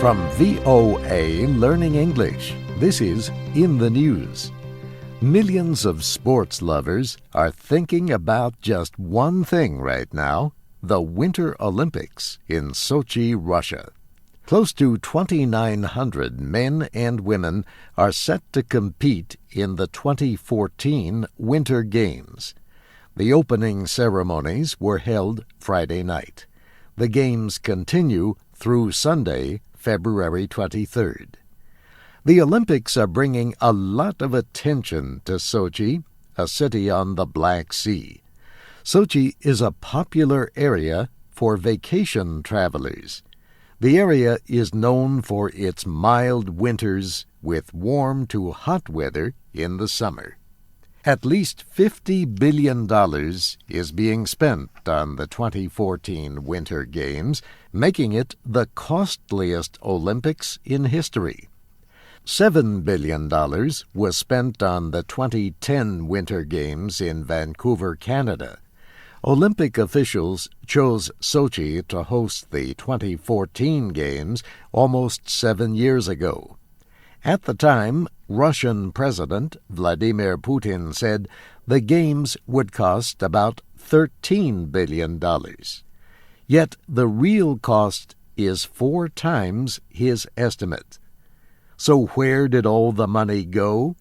From VOA Learning English, this is In the News. Millions of sports lovers are thinking about just one thing right now: the Winter Olympics in Sochi, Russia. Close to 2,900 men and women are set to compete in the 2014 Winter Games. The opening ceremonies were held Friday night. The Games continue through Sunday, February 23rd. The Olympics are bringing a lot of attention to Sochi, a city on the Black Sea. Sochi is a popular area for vacation travelers. The area is known for its mild winters with warm to hot weather in the summer. At least $50 billion is being spent on the 2014 Winter Games, making it the costliest Olympics in history. $7 billion was spent on the 2010 Winter Games in Vancouver, Canada. Olympic officials chose Sochi to host the 2014 Games almost 7 years ago. At the time, Russian President Vladimir Putin said the Games would cost about $13 billion. Yet the real cost is 4 times his estimate. So where did all the money go?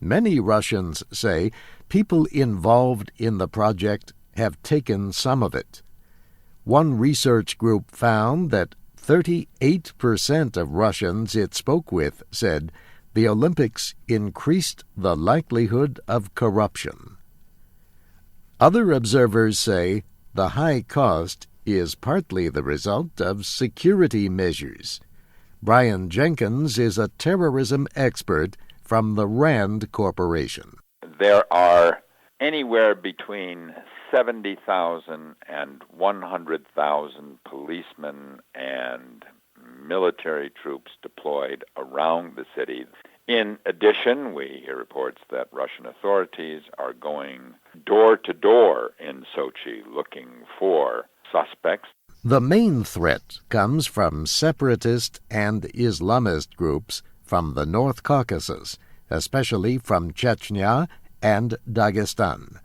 Many Russians say people involved in the project have taken some of it. One research group found that 38% of Russians it spoke with said the Olympics increased the likelihood of corruption. Other observers say the high cost is partly the result of security measures. Brian Jenkins is a terrorism expert from the Rand Corporation. There are anywhere between 70,000 and 100,000 policemen and military troops deployed around the city. In addition, we hear reports that Russian authorities are going door to door in Sochi looking for suspects. The main threat comes from separatist and Islamist groups from the North Caucasus, especially from Chechnya and Dagestan.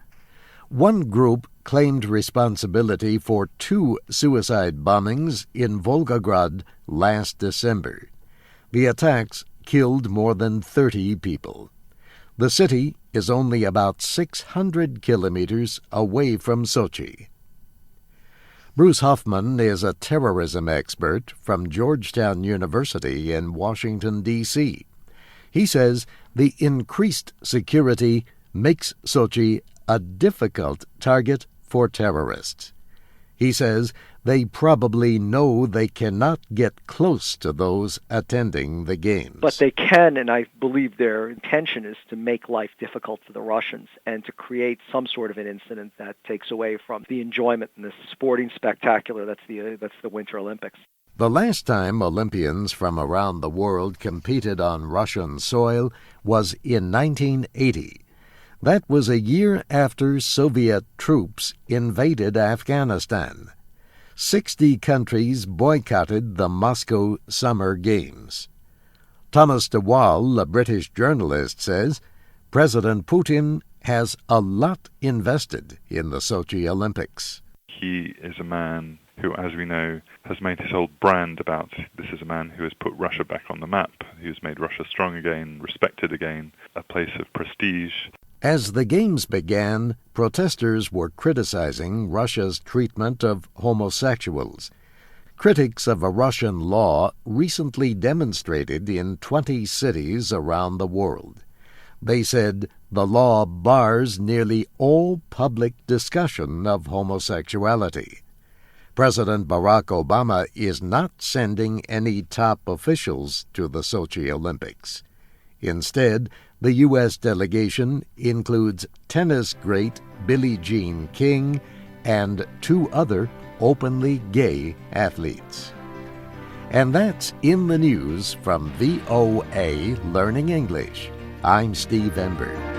One group claimed responsibility for 2 suicide bombings in Volgograd last December. The attacks killed more than 30 people. The city is only about 600 kilometers away from Sochi. Bruce Hoffman is a terrorism expert from Georgetown University in Washington, D.C. He says the increased security makes Sochi a difficult target for terrorists. He says they probably know they cannot get close to those attending the games. But they can, and I believe their intention is to make life difficult for the Russians and to create some sort of an incident that takes away from the enjoyment and the sporting spectacular that's the Winter Olympics. The last time Olympians from around the world competed on Russian soil was in 1980. That was a year after Soviet troops invaded Afghanistan. 60 countries boycotted the Moscow Summer Games. Thomas de Waal, a British journalist, says President Putin has a lot invested in the Sochi Olympics. He is a man who, as we know, has made his whole brand about this is a man who has put Russia back on the map, who's made Russia strong again, respected again, a place of prestige. As the Games began, protesters were criticizing Russia's treatment of homosexuals. Critics of a Russian law recently demonstrated in 20 cities around the world. They said the law bars nearly all public discussion of homosexuality. President Barack Obama is not sending any top officials to the Sochi Olympics. Instead, the U.S. delegation includes tennis great Billie Jean King and 2 other openly gay athletes. And that's In the News from VOA Learning English. I'm Steve Ember.